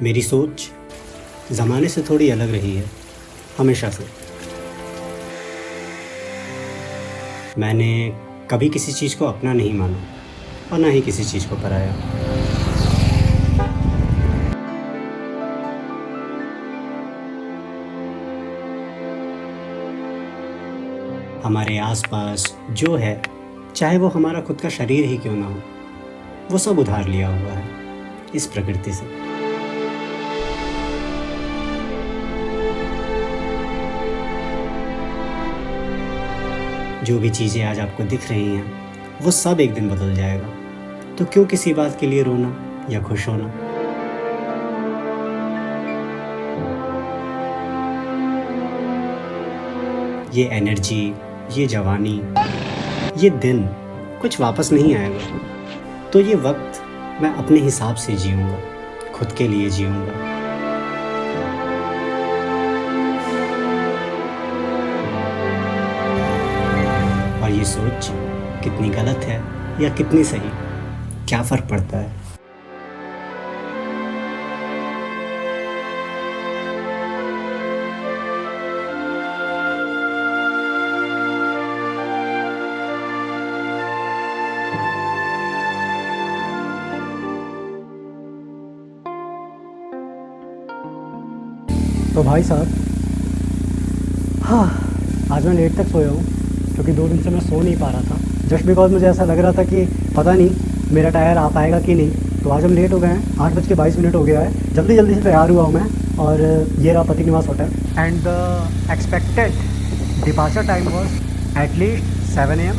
मेरी सोच ज़माने से थोड़ी अलग रही है, हमेशा से। मैंने कभी किसी चीज़ को अपना नहीं माना और ना ही किसी चीज़ को पराया। हमारे आसपास जो है, चाहे वो हमारा खुद का शरीर ही क्यों ना हो, वो सब उधार लिया हुआ है इस प्रकृति से। जो भी चीज़ें आज आपको दिख रही हैं, वो सब एक दिन बदल जाएगा। तो क्यों किसी बात के लिए रोना या खुश होना। ये एनर्जी, ये जवानी, ये दिन कुछ वापस नहीं आएगा। तो ये वक्त मैं अपने हिसाब से जीऊँगा, खुद के लिए जीऊँगा। और ये सोच कितनी गलत है या कितनी सही, क्या फ़र्क पड़ता है। तो भाई साहब, हाँ, आज मैं लेट तक सोया हूँ क्योंकि 2 दिन से मैं सो नहीं पा रहा था। जस्ट बिकॉज मुझे ऐसा लग रहा था कि पता नहीं मेरा टायर आ पाएगा कि नहीं। तो आज हम लेट हो गए हैं, 8:22 हो गया है। जल्दी जल्दी से तैयार हुआ हूँ मैं, और ये रहा पति निवास hotel. And the expected departure time was at least 7 AM।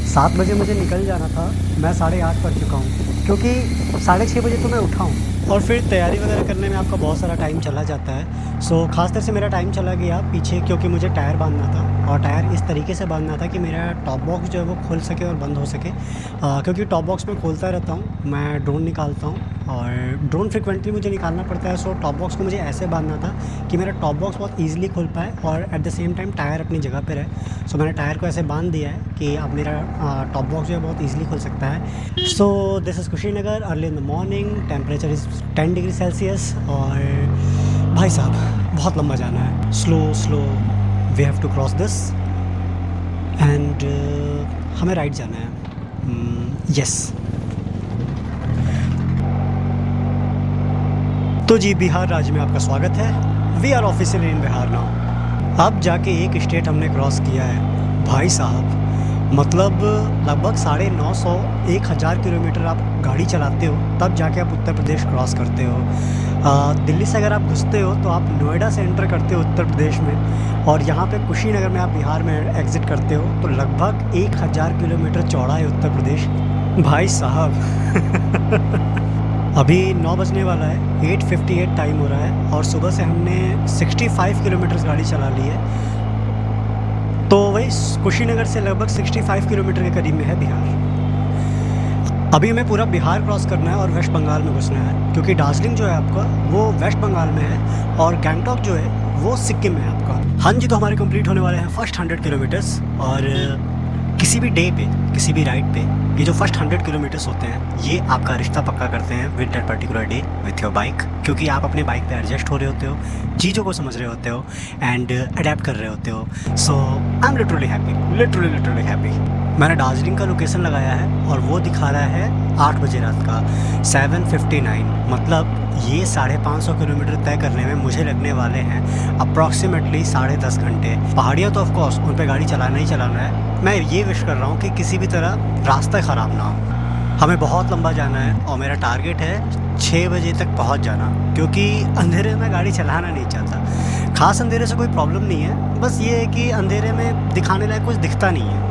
7 बजे मुझे निकल जाना था, मैं 8:30 कर चुका हूँ क्योंकि 6:30 बजे तो मैं उठा हूँ। और फिर तैयारी वगैरह करने में आपका बहुत सारा टाइम चला जाता है। सो ख़ासतर से मेरा टाइम चला गया पीछे, क्योंकि मुझे टायर बांधना था, और टायर इस तरीके से बांधना था कि मेरा टॉप बॉक्स जो है वो खुल सके और बंद हो सके। क्योंकि टॉप बॉक्स में खोलता रहता हूँ, मैं ड्रोन निकालता हूँ और ड्रोन फ्रिक्वेंटली मुझे निकालना पड़ता है। सो टॉप बॉक्स को मुझे ऐसे बांधना था कि मेरा टॉप बॉक्स बहुत ईजिली खुल पाए और at the same time tyre अपनी जगह पर रहे। सो मैंने टायर को ऐसे बांध दिया है कि अब मेरा टॉप बॉक्स जो है बहुत ईजिली खुल सकता है। So this is Kushinagar, early in the morning, temperature is 10 degree Celsius. और भाई साहब बहुत लंबा जाना है, slow we have to cross this and हमें राइट जाना है। यस। तो जी, बिहार राज्य में आपका स्वागत है। We are officially in Bihar now. अब जाके एक स्टेट हमने क्रॉस किया है भाई साहब। मतलब लगभग 950 1000 किलोमीटर आप गाड़ी चलाते हो, तब जाके आप उत्तर प्रदेश क्रॉस करते हो। दिल्ली से अगर आप घुसते हो तो आप नोएडा से एंटर करते हो उत्तर प्रदेश में, और यहाँ पे कुशीनगर में आप बिहार में एग्ज़िट करते हो। तो लगभग 1000 किलोमीटर चौड़ा है उत्तर प्रदेश भाई साहब। अभी 9 बजने वाला है, 8:58 टाइम हो रहा है, और सुबह से हमने 65 किलोमीटर गाड़ी चला ली है। तो वही कुशीनगर से लगभग 65 किलोमीटर के करीब में है बिहार। अभी हमें पूरा बिहार क्रॉस करना है और वेस्ट बंगाल में घुसना है, क्योंकि दार्जिलिंग जो है आपका वो वेस्ट बंगाल में है और गैंगटॉक जो है वो सिक्किम में है आपका। हाँ जी, तो हमारे कंप्लीट होने वाले हैं फर्स्ट 100 किलोमीटर्स। और किसी भी डे पे, किसी भी राइड पे, ये जो फर्स्ट 100 किलोमीटर्स होते हैं, ये आपका रिश्ता पक्का करते हैं with that particular day with your bike. क्योंकि आप अपने बाइक पे एडजस्ट हो रहे होते हो, चीज़ों को समझ रहे होते हो एंड अडेप्ट कर रहे होते हो। So I am literally happy, literally happy. मैंने दार्जिलिंग का लोकेशन लगाया है और वो दिखा रहा है 8 बजे रात का 7:59। मतलब ये 550 किलोमीटर तय करने में मुझे लगने वाले हैं अप्रॉक्सीमेटली 10.5 घंटे। पहाड़ियाँ तो ऑफकोर्स उन पर गाड़ी चलाना ही चलाना है। मैं ये विश कर रहा हूँ कि किसी भी तरह रास्ता ख़राब ना हो। हमें बहुत लंबा जाना है और मेरा टारगेट है 6 बजे तक पहुँच जाना, क्योंकि अंधेरे में गाड़ी चलाना नहीं चाहता। ख़ास अंधेरे से कोई प्रॉब्लम नहीं है, बस ये है कि अंधेरे में दिखाने लायक कुछ दिखता नहीं है।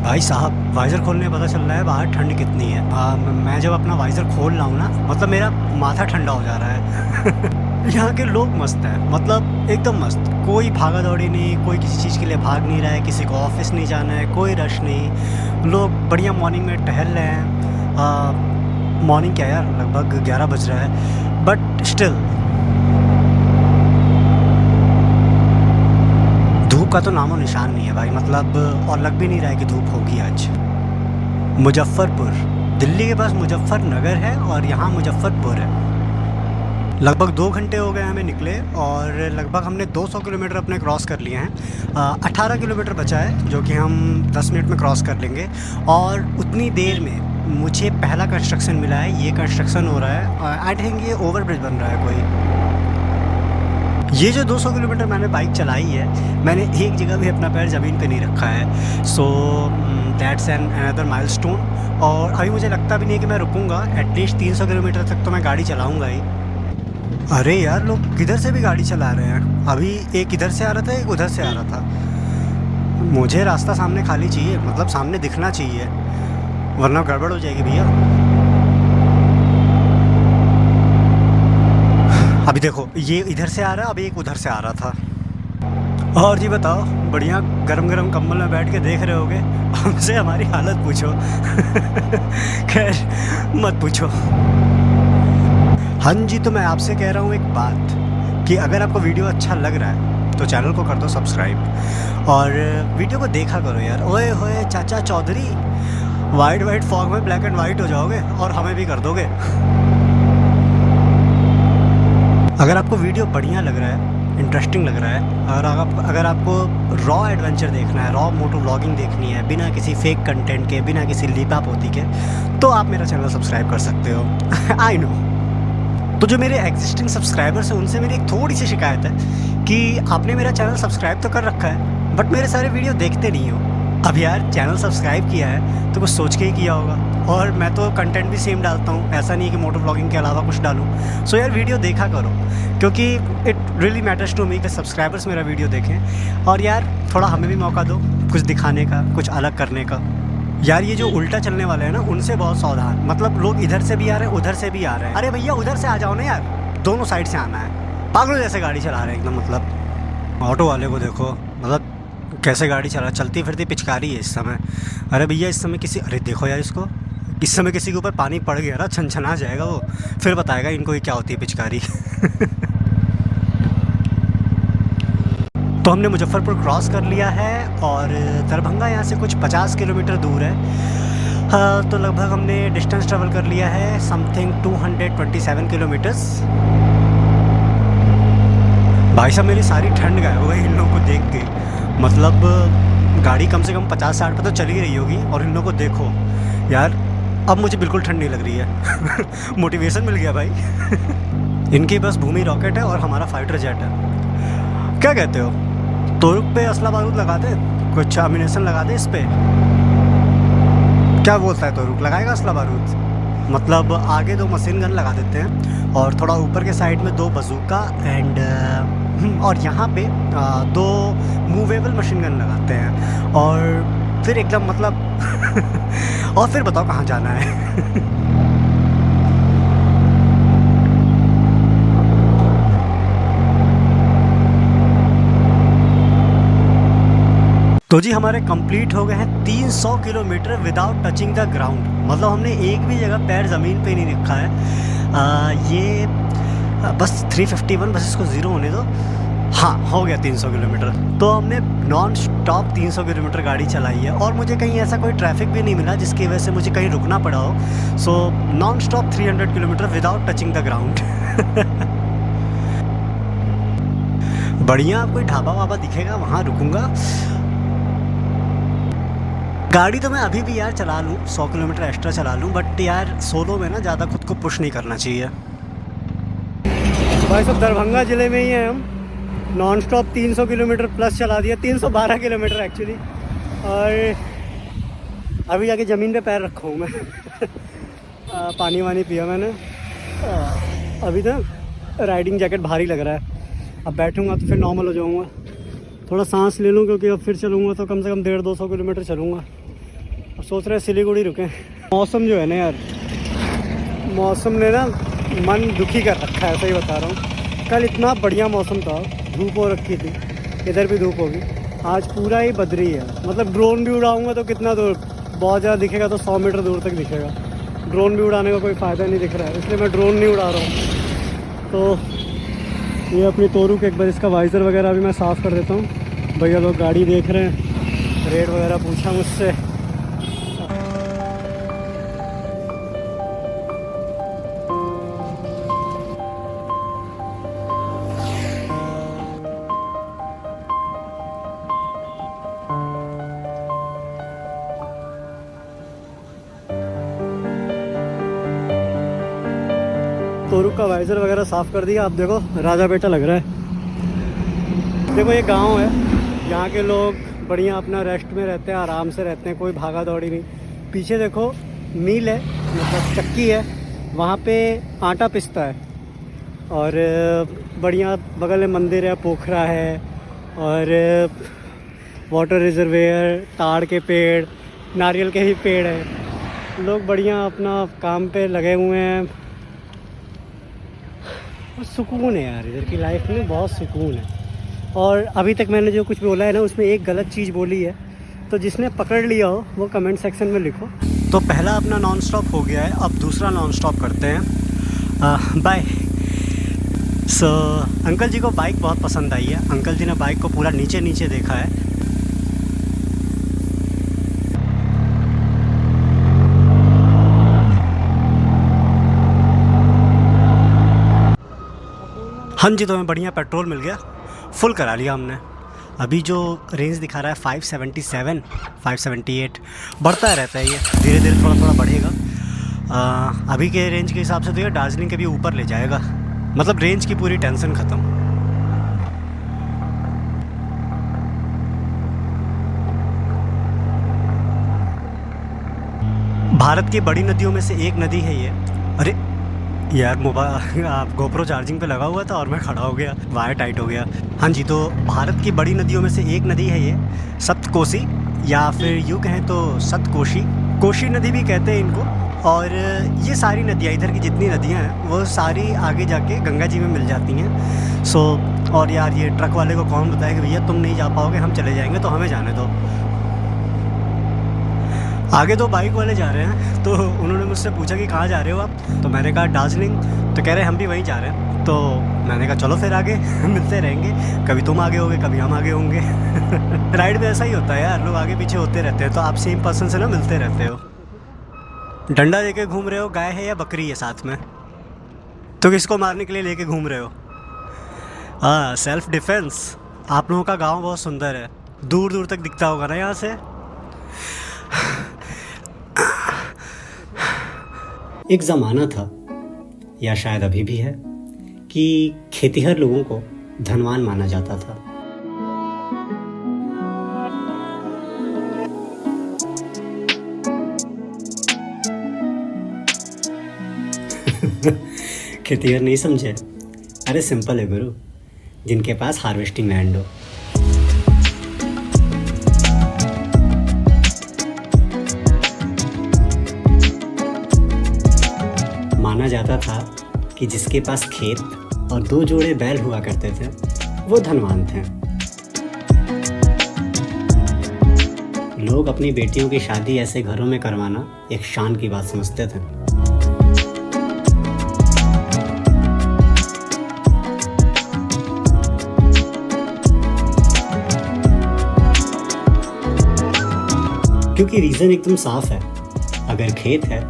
भाई साहब, वाइज़र खोलने पता चल रहा है बाहर ठंड कितनी है। मैं जब अपना वाइज़र खोल रहा हूँ ना, मतलब मेरा माथा ठंडा हो जा रहा है। यहाँ के लोग मस्त हैं, मतलब एकदम मस्त। कोई भागा दौड़ी नहीं, कोई किसी चीज़ के लिए भाग नहीं रहा है, किसी को ऑफिस नहीं जाना है, कोई रश नहीं। लोग बढ़िया मॉर्निंग में टहल रहे हैं। मॉर्निंग क्या यार, लगभग 11 बज रहा है, बट स्टिल धूप का तो नामो निशान नहीं है भाई। मतलब और लग भी नहीं रहा है कि धूप होगी आज। मुजफ्फरपुर, दिल्ली के पास मुजफ्फरनगर है और यहाँ मुजफ्फरपुर है। लगभग 2 घंटे हो गए हमें निकले और लगभग हमने 200 किलोमीटर अपने क्रॉस कर लिए हैं। 18 किलोमीटर बचा है जो कि हम 10 मिनट में क्रॉस कर लेंगे। और उतनी देर में मुझे पहला कंस्ट्रक्शन मिला है, ये कंस्ट्रक्शन हो रहा है। आई थिंक ये ओवरब्रिज बन रहा है कोई। ये जो 200 किलोमीटर मैंने बाइक चलाई है, मैंने एक जगह भी अपना पैर ज़मीन पे नहीं रखा है। So that's an another milestone. और अभी मुझे लगता भी नहीं कि मैं रुकूंगा। एटलीस्ट 300 किलोमीटर तक तो मैं गाड़ी चलाऊंगा ही। अरे यार, लोग किधर से भी गाड़ी चला रहे हैं। अभी एक इधर से आ रहा था, एक उधर से आ रहा था। मुझे रास्ता सामने खाली चाहिए, मतलब सामने दिखना चाहिए, वरना गड़बड़ हो जाएगी भैया। अभी देखो, ये इधर से आ रहा है, अभी एक उधर से आ रहा था। और जी बताओ, बढ़िया गरम गरम कंबल में बैठ के देख रहे होगे। हमसे हमारी हालत पूछो। खैर मत पूछो। हाँ जी, तो मैं आपसे कह रहा हूँ एक बात कि अगर आपको वीडियो अच्छा लग रहा है तो चैनल को कर दो सब्सक्राइब और वीडियो को देखा करो यार। ओए होए चाचा चौधरी, वाइट फॉग में ब्लैक एंड वाइट हो जाओगे और हमें भी कर दोगे। अगर आपको वीडियो बढ़िया लग रहा है, इंटरेस्टिंग लग रहा है, अगर आपको रॉ एडवेंचर देखना है, रॉ मोटो व्लॉगिंग देखनी है बिना किसी फेक कंटेंट के, बिना किसी लीपा पोती के, तो आप मेरा चैनल सब्सक्राइब कर सकते हो। I know. तो जो मेरे एग्जिस्टिंग सब्सक्राइबर्स हैं उनसे मेरी एक थोड़ी सी शिकायत है कि आपने मेरा चैनल सब्सक्राइब तो कर रखा है बट मेरे सारे वीडियो देखते नहीं हो। अब यार, चैनल सब्सक्राइब किया है तो कुछ सोच के ही किया होगा। और मैं तो कंटेंट भी सेम डालता हूँ, ऐसा नहीं कि मोटो व्लॉगिंग के अलावा कुछ डालूँ। सो यार, वीडियो देखा करो, क्योंकि it really matters to me कि सब्सक्राइबर्स मेरा वीडियो देखें। और यार, थोड़ा हमें भी मौका दो कुछ दिखाने का, कुछ अलग करने का। यार, ये जो उल्टा चलने वाले हैं ना, उनसे बहुत सावधान। मतलब लोग इधर से भी आ रहे हैं, उधर से भी आ रहे हैं। अरे भैया, उधर से आ जाओ ना यार, दोनों साइड से आना है। पागलों जैसे गाड़ी चला रहे हैं एकदम। मतलब ऑटो वाले को देखो, मतलब कैसे गाड़ी चला, चलती फिरती पिचकारी है इस समय। अरे भैया, इस समय किसी, अरे देखो यार इसको, इस समय किसी के ऊपर पानी पड़ गया ना, छनछना जाएगा वो, फिर बताएगा इनको ये क्या होती है पिचकारी। तो हमने मुजफ्फरपुर क्रॉस कर लिया है और दरभंगा यहाँ से कुछ 50 किलोमीटर दूर है। हाँ, तो लगभग हमने डिस्टेंस ट्रेवल कर लिया है समथिंग 227 किलोमीटर्स। भाई साहब, मेरी सारी ठंड गायब हो गई इन लोगों को देख के। मतलब गाड़ी कम से कम 50-60 पे तो चली ही रही होगी और इन लोगों को देखो यार, अब मुझे बिल्कुल ठंड नहीं लग रही है। मोटिवेशन मिल गया भाई। इनकी बस भूमि रॉकेट है और हमारा फाइटर जेट है। क्या कहते हो, तोरुक पे असला बारूद लगा दे, कुछ अम्यूनेशन लगा दे इस पे? क्या बोलता है तोरुक, लगाएगा असला बारूद? मतलब आगे 2 मशीन गन लगा देते हैं और थोड़ा ऊपर के साइड में 2 बजूका एंड और यहाँ पे 2 मूवेबल मशीन गन लगाते हैं और फिर एकदम मतलब और फिर बताओ कहाँ जाना है। तो जी, हमारे कंप्लीट हो गए हैं 300 kilometre without touching the ground. मतलब हमने एक भी जगह पैर ज़मीन पे नहीं रखा है। ये बस 351, बस इसको ज़ीरो होने दो। हाँ, हो गया 300 किलोमीटर। तो हमने नॉन स्टॉप 300 किलोमीटर गाड़ी चलाई है और मुझे कहीं ऐसा कोई ट्रैफिक भी नहीं मिला जिसकी वजह से मुझे कहीं रुकना पड़ा हो। So non stop 300 kilometre without touching the ground. बढ़िया, कोई ढाबा वाबा दिखेगा वहाँ रुकूंगा। गाड़ी तो मैं अभी भी यार चला लूँ, 100 किलोमीटर एक्स्ट्रा चला लूँ, बट यार सोलो में ना ज़्यादा खुद को पुश नहीं करना चाहिए। भाई साहब, दरभंगा ज़िले में ही हैं हम। नॉन स्टॉप 300 किलोमीटर प्लस चला दिया, 312 किलोमीटर एक्चुअली। और अभी जाके ज़मीन पे पैर रखा हूँ मैं। पानी वानी पिया मैंने। अभी तो राइडिंग जैकेट भारी लग रहा है, अब बैठूँगा तो फिर नॉर्मल हो जाऊँगा। थोड़ा सांस ले लूँ क्योंकि अब फिर चलूँगा तो कम से कम 150-200 किलोमीटर चलूँगा। अब सोच रहे हैं सिलीगुड़ी रुकें। मौसम जो है ना यार, मौसम ने ना मन दुखी कर रखा है, सही बता रहा हूँ। कल इतना बढ़िया मौसम था, धूप हो रखी थी, इधर भी धूप होगी। आज पूरा ही बदरी है। मतलब ड्रोन भी उड़ाऊँगा तो कितना दूर, बहुत ज़्यादा दिखेगा तो 100 मीटर दूर तक दिखेगा। ड्रोन भी उड़ाने का कोई फ़ायदा नहीं दिख रहा है, इसलिए मैं ड्रोन नहीं उड़ा रहा हूँ। तो ये अपनी तोरुक, एक बार इसका वाइज़र वगैरह भी मैं साफ़ कर देता हूँ। भैया लोग गाड़ी देख रहे हैं, रेट वगैरह पूछा मुझसे। शोरूम का वाइजर वगैरह साफ़ कर दिया। अब देखो राजा बेटा लग रहा है। देखो ये गांव है, यहाँ के लोग बढ़िया अपना रेस्ट में रहते हैं, आराम से रहते हैं, कोई भागा दौड़ी नहीं। पीछे देखो मिल है, मतलब चक्की है, वहाँ पे आटा पिसता है। और बढ़िया बगल में मंदिर है, पोखरा है और वाटर रिजर्वेयर, ताड़ के पेड़, नारियल के भी पेड़ है। लोग बढ़िया अपना काम पे लगे हुए हैं। और सुकून है यार, इधर की लाइफ में बहुत सुकून है। और अभी तक मैंने जो कुछ बोला है ना, उसमें एक गलत चीज़ बोली है, तो जिसने पकड़ लिया हो वो कमेंट सेक्शन में लिखो। तो पहला अपना नॉन स्टॉप हो गया है, अब दूसरा नॉन स्टॉप करते हैं। बाय। सो अंकल जी को बाइक बहुत पसंद आई है। अंकल जी ने बाइक को पूरा नीचे नीचे देखा है। हाँ जी, तो हमें बढ़िया पेट्रोल मिल गया, फुल करा लिया हमने। अभी जो रेंज दिखा रहा है 577, 578 बढ़ता रहता है, ये धीरे धीरे थोड़ा थोड़ा बढ़ेगा। अभी के रेंज के हिसाब से तो ये दार्जिलिंग के भी ऊपर ले जाएगा, मतलब रेंज की पूरी टेंशन ख़त्म। भारत की बड़ी नदियों में से एक नदी है ये। अरे यार, मोबाइल आप गोप्रो चार्जिंग पे लगा हुआ था और मैं खड़ा हो गया, वायर टाइट हो गया। हाँ जी, तो भारत की बड़ी नदियों में से एक नदी है ये, सप्तकोशी, या फिर यूँ कहें तो सतकोशी, कोशी नदी भी कहते हैं इनको। और ये सारी नदियाँ, इधर की जितनी नदियाँ हैं वो सारी आगे जाके गंगा जी में मिल जाती हैं। सो और यार, ये ट्रक वाले को कौन बताया कि भैया तुम नहीं जा पाओगे, हम चले जाएंगे, तो हमें जाने दो। आगे दो बाइक वाले जा रहे हैं, तो उन्होंने मुझसे पूछा कि कहाँ जा रहे हो आप, तो मैंने कहा दार्जिलिंग। तो कह रहे हम भी वहीं जा रहे हैं। तो मैंने कहा चलो फिर आगे मिलते रहेंगे, कभी तुम आगे होगे कभी हम आगे होंगे। राइड में ऐसा ही होता है यार, लोग आगे पीछे होते रहते हैं, तो आप सेम पर्सन से ना मिलते रहते हो। डंडा लेके घूम रहे हो, गाय है या बकरी है साथ में, तो किसको मारने के लिए लेके घूम रहे हो? हाँ, सेल्फ डिफेंस। आप लोगों का गाँव बहुत सुंदर है, दूर दूर तक दिखता होगा ना यहाँ से। एक ज़माना था, या शायद अभी भी है, कि खेतीहर लोगों को धनवान माना जाता था। खेतीहर नहीं समझे? अरे सिंपल है गुरु, जिनके पास हार्वेस्टिंग लैंड हो। माना जाता था कि जिसके पास खेत और 2 जोड़े बैल हुआ करते थे वो धनवान थे। लोग अपनी बेटियों की शादी ऐसे घरों में करवाना एक शान की बात समझते थे। क्योंकि रीज़न एकदम साफ है, अगर खेत है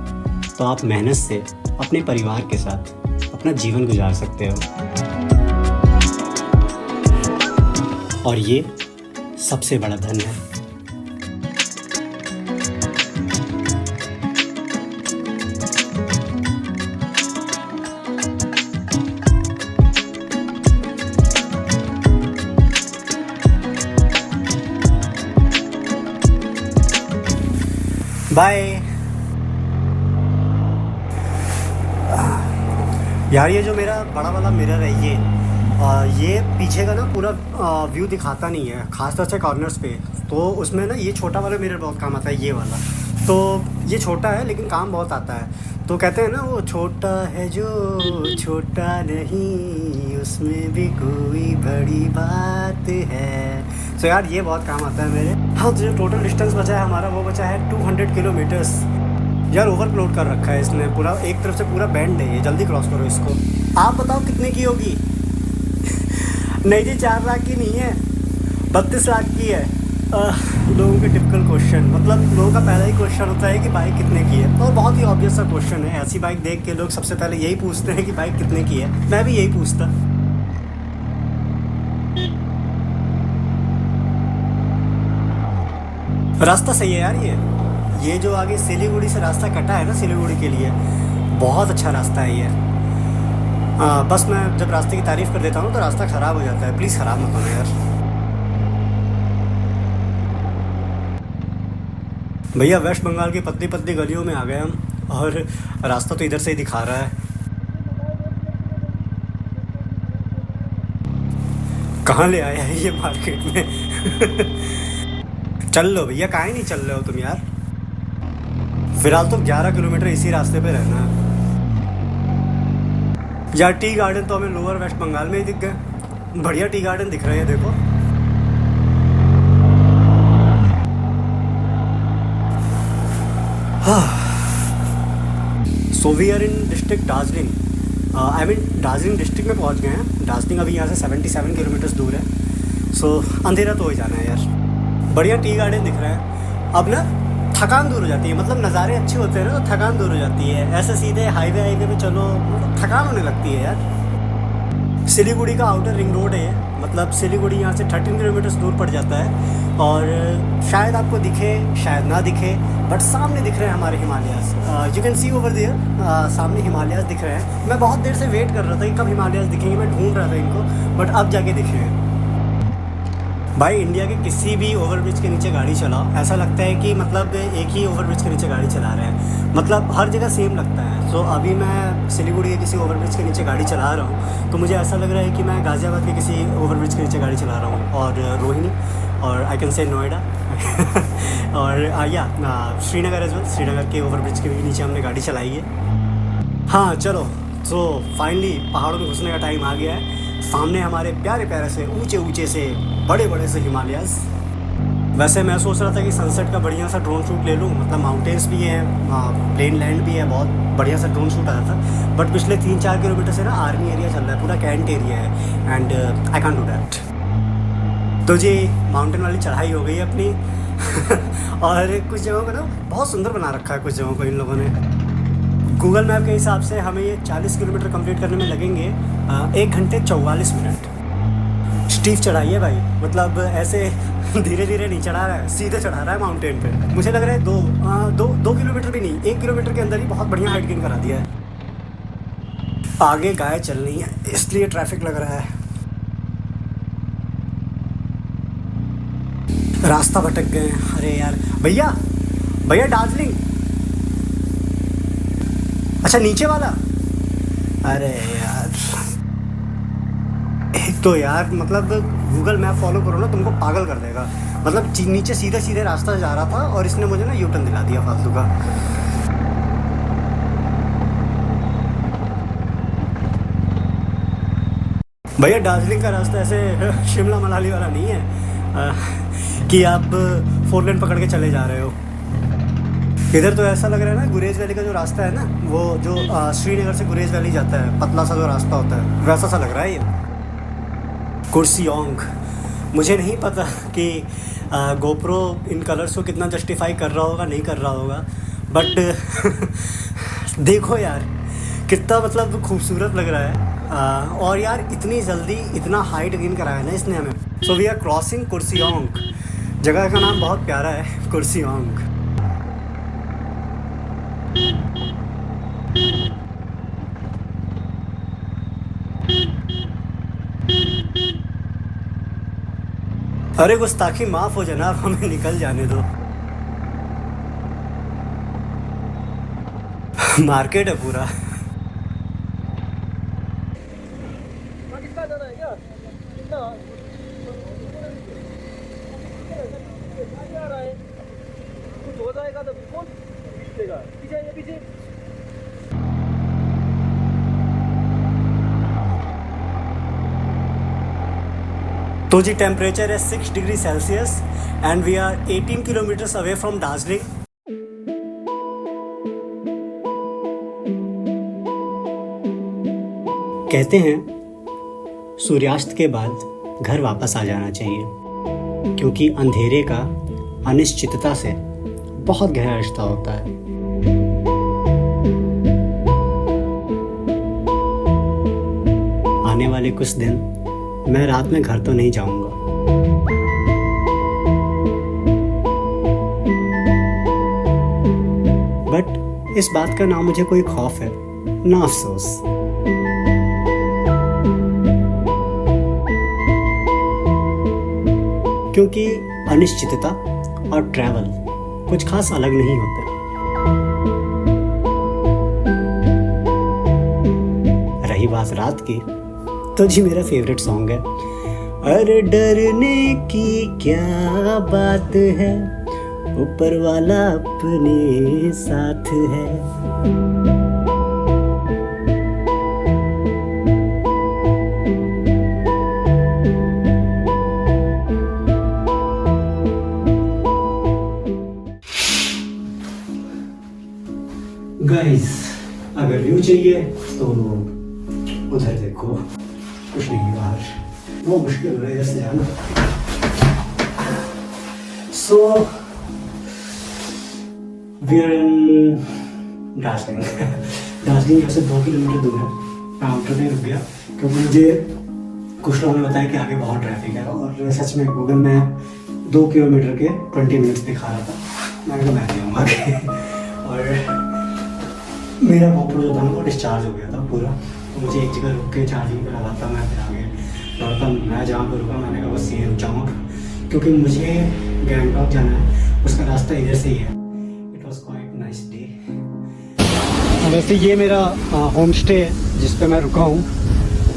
तो आप मेहनत से अपने परिवार के साथ अपना जीवन गुजार सकते हो, और ये सबसे बड़ा धन है। बाय। यार, ये जो मेरा बड़ा वाला मिरर है, ये पीछे का ना पूरा व्यू दिखाता नहीं है, खासतौर से कॉर्नर्स पे। तो उसमें ना ये छोटा वाला मिरर बहुत काम आता है, ये वाला। तो ये छोटा है लेकिन काम बहुत आता है। तो कहते हैं ना, वो छोटा है जो छोटा नहीं, उसमें भी कोई बड़ी बात है। तो यार, ये बहुत काम आता है मेरे। हाँ, तो जो टोटल डिस्टेंस बचा है हमारा, वो बचा है 200 किलोमीटर्स। यार, ओवरलोड कर रखा है इसने पूरा, एक तरफ से पूरा बैंड है ये। जल्दी क्रॉस करो इसको। आप बताओ कितने की होगी? नहीं जी, 4 लाख की नहीं है, 32 लाख की है। लोगों के टिपिकल क्वेश्चन, मतलब लोगों का पहला ही क्वेश्चन होता है कि बाइक कितने की है, और बहुत ही ऑब्वियस सा क्वेश्चन है। ऐसी बाइक देख के लोग सबसे पहले यही पूछते हैं कि बाइक कितने की है। मैं भी यही पूछता। रास्ता सही है यार, ये जो आगे सिलीगुड़ी से रास्ता कटा है ना, सिलीगुड़ी के लिए बहुत अच्छा रास्ता है ये। बस मैं जब रास्ते की तारीफ़ कर देता हूँ तो रास्ता ख़राब हो जाता है, प्लीज़ ख़राब मत होना यार। भैया वेस्ट बंगाल की पतली पतली गलियों में आ गए हम, और रास्ता तो इधर से ही दिखा रहा है। कहाँ ले आया है ये मार्केट में। चल लो भैया, काहे नहीं चल रहे हो तुम यार। फिलहाल तो 11 किलोमीटर इसी रास्ते पे रहना है यार। टी गार्डन तो हमें लोअर वेस्ट बंगाल में ही दिख गए। बढ़िया टी गार्डन दिख रहे हैं, देखो। So we are in district Darjeeling. I mean Darjeeling district में पहुंच गए हैं। दार्जिलिंग अभी यहाँ से 77 किलोमीटर्स दूर है। सो अंधेरा तो हो ही जाना है यार। बढ़िया टी गार्डन दिख रहा है। अब ना थकान दूर हो जाती है, मतलब नज़ारे अच्छे होते हैं ना तो थकान दूर हो जाती है। ऐसे सीधे हाईवे पे चलो मतलब थकान होने लगती है यार। सिलीगुड़ी का आउटर रिंग रोड है ये, मतलब सिलीगुड़ी यहाँ से 13 किलोमीटर दूर पड़ जाता है। और शायद आपको दिखे शायद ना दिखे, बट सामने दिख रहे हैं हमारे Himalayas. You can see over there, सामने हिमालयाज़ दिख रहे हैं। मैं बहुत देर से वेट कर रहा था कि कब हिमालयाज़ दिखेंगे, मैं ढूंढ रहा था इनको, बट अब जाके दिखे हैं। भाई इंडिया के किसी भी ओवरब्रिज के नीचे गाड़ी चलाओ, ऐसा लगता है कि मतलब एक ही ओवरब्रिज के नीचे गाड़ी चला रहे हैं, मतलब हर जगह सेम लगता है। सो अभी मैं सिलीगुड़ी के किसी ओवरब्रिज के नीचे गाड़ी चला रहा हूँ तो मुझे ऐसा लग रहा है कि मैं गाज़ियाबाद के किसी ओवरब्रिज के नीचे गाड़ी चला रहा हूँ, और रोहिणी, और आई कैन से नोएडा और या श्रीनगर एज वेल। श्रीनगर के ओवरब्रिज के भी नीचे हमने गाड़ी चलाई है। हाँ चलो, तो फाइनली पहाड़ों में घुसने का टाइम आ गया है। सामने हमारे प्यारे प्यारे से ऊंचे ऊंचे से बड़े बड़े से हिमालयाज़। वैसे मैं सोच रहा था कि सनसेट का बढ़िया सा ड्रोन शूट ले लूँ, मतलब माउंटेन्स भी है, प्लेन लैंड भी है, बहुत बढ़िया सा ड्रोन शूट आया था। बट पिछले 3-4 किलोमीटर से ना आर्मी एरिया चल रहा है, पूरा कैंट एरिया है, and I can't do that. तो जी माउंटेन वाली चढ़ाई हो गई है अपनी और कुछ जगहों को ना बहुत सुंदर बना रखा है, कुछ जगहों को इन लोगों ने। गूगल मैप के हिसाब से हमें ये 40 किलोमीटर कंप्लीट करने में लगेंगे 1 घंटे 44 मिनट। स्टीफ चढ़ाई है भाई, मतलब ऐसे धीरे धीरे नहीं चढ़ा रहा है, सीधे चढ़ा रहा है माउंटेन पे। मुझे लग रहा है 2 किलोमीटर भी नहीं, 1 किलोमीटर के अंदर ही बहुत बढ़िया हाइट गेन करा दिया है। आगे गाय चल रही है इसलिए ट्रैफिक लग रहा है। रास्ता भटक गए। अरे यार भैया, भैया दार्जिलिंग, अच्छा नीचे वाला। अरे यार एक तो यार मतलब गूगल मैप फॉलो करो ना, तुमको पागल कर देगा। मतलब नीचे सीधे सीधे रास्ता जा रहा था और इसने मुझे ना यू टर्न दिला दिया फालतू का। भैया दार्जिलिंग का रास्ता ऐसे शिमला मनाली वाला नहीं है कि आप 4 लेन पकड़ के चले जा रहे हो। इधर तो ऐसा लग रहा है ना, गुरेज वैली का जो रास्ता है ना, वो जो श्रीनगर से गुरेज वैली जाता है, पतला सा जो रास्ता होता है, वैसा सा लग रहा है ये। कुर्सियोंग, मुझे नहीं पता कि गोप्रो इन कलर्स को कितना जस्टिफाई कर रहा होगा, नहीं कर रहा होगा, बट देखो यार कितना मतलब खूबसूरत लग रहा है। और यार इतनी जल्दी इतना हाइट गेन कराया ना इसने हमें। So we are crossing Kurseong. जगह का नाम बहुत प्यारा है, कुर्सियोंग। अरे गुस्ताखी माफ हो जनाब, हमें निकल जाने दो। मार्केट है पूरा। तो जी टेम्परेचर है 6 degree Celsius and we are 18 kilometres away from Darjeeling. कहते हैं सूर्यास्त के बाद घर वापस आ जाना चाहिए, क्योंकि अंधेरे का अनिश्चितता से बहुत गहरा रिश्ता होता है। आने वाले कुछ दिन मैं रात में घर तो नहीं जाऊंगा, बट इस बात का ना मुझे कोई खौफ है ना अफसोस। क्योंकि अनिश्चितता और ट्रैवल कुछ खास अलग नहीं होते। रही बात रात की, तो जी मेरा फेवरेट सॉन्ग है अरे डरने की क्या बात है, ऊपर वाला अपने साथ है। गाइस, अगर व्यू चाहिए तो उधर देखो, कुछ नहीं बाहर, वो मुश्किल हो रहा है इधर से जाना। So we are in Darjeeling. Darjeeling यहाँ से 2 किलोमीटर दूर है। मैं ऑटो नहीं रुक गया क्योंकि मुझे कुछ लोगों ने बताया कि आगे बहुत ट्रैफिक है, और सच में गूगल मैप 2 किलोमीटर के 20 मिनट्स दिखा रहा था। मैंने कहा मैं नहीं आऊँगा आगे। और मेरा GoPro जो था ना वो डिस्चार्ज हो गया था पूरा, तो मुझे एक जगह रुक के चार्जिंग पे लगा था। मैं फिर आगे दौड़ता, मैं जहाँ पर रुका मैंने कहा बस ये रुक जाऊँगा क्योंकि मुझे गैंगटॉक जाना है, उसका रास्ता इधर से ही है। It was quite nice day. वैसे ये मेरा होम स्टे है जिस पे मैं रुका हूँ,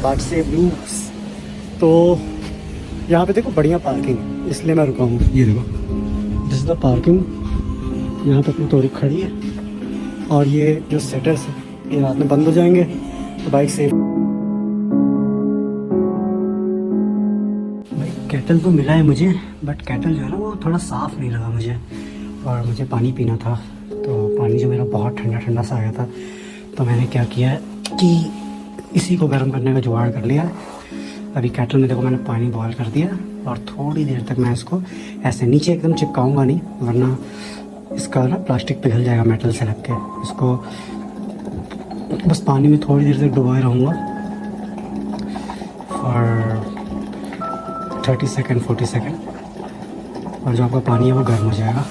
बाट से ब्लूज। तो यहाँ पे देखो बढ़िया पार्किंग, इसलिए मैं रुका हूँ। ये देखो दिस इज द पार्किंग, यहाँ पे अपनी तोरी खड़ी है, और ये जो सेटर्स हैं ये रात में बंद हो जाएंगे तो बाइक सेफ। भाई केटल तो मिला है मुझे, बट केटल जो है ना वो थोड़ा साफ़ नहीं लगा मुझे, और मुझे पानी पीना था। तो पानी जो मेरा बहुत ठंडा ठंडा सा आ गया था, तो मैंने क्या किया कि इसी को गर्म करने का जुगाड़ कर लिया। अभी केटल में देखो मैंने पानी बॉयल कर दिया, और थोड़ी देर तक मैं इसको ऐसे नीचे एकदम चिपकाऊंगा नहीं, वरना इसका ना प्लास्टिक पिघल जाएगा मेटल से लग के। इसको बस पानी में थोड़ी देर तक डुबाए रहूँगा और 30 सेकेंड 40 सेकेंड, और जो आपका पानी है वो गर्म हो जाएगा।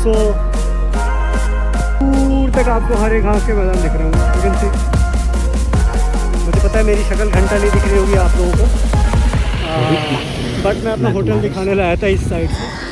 सो दूर तक आपको हरे घास के मैदान दिख रहे होंगे, लेकिन मुझे पता है मेरी शक्ल घंटा नहीं दिख रही होगी आप लोगों को, बट मैं अपना होटल दिखाने लाया था इस साइड से।